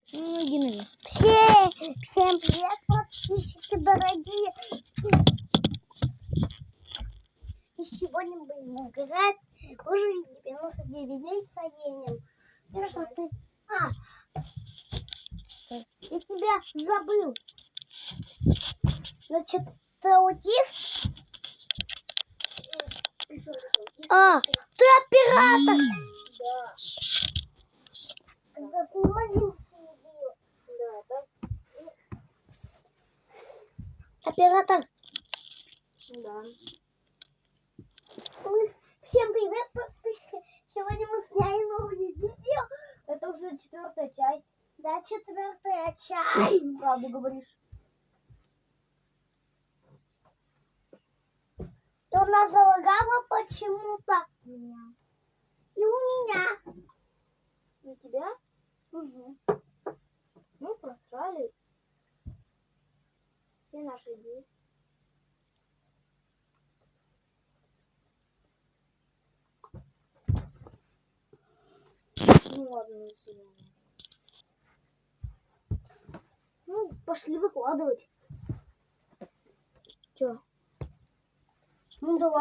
Всем привет, подписчики дорогие. И сегодня будем играть уже 99 дней с Аенем. Я тебя забыл. Значит, ты аутист? Ты оператор. Да. Когда снимали видео. Да. Оператор. Да. Всем привет, подписчики. Сегодня мы сняли новое видео. Это уже 4-я часть. Да, 4-я часть. Правду говоришь. И у нас залагало почему-то. И у меня. У тебя? Угу. Мы просрали все наши дни. Ну ладно, не сильно. Ну, пошли выкладывать. Чё? Ну, давай.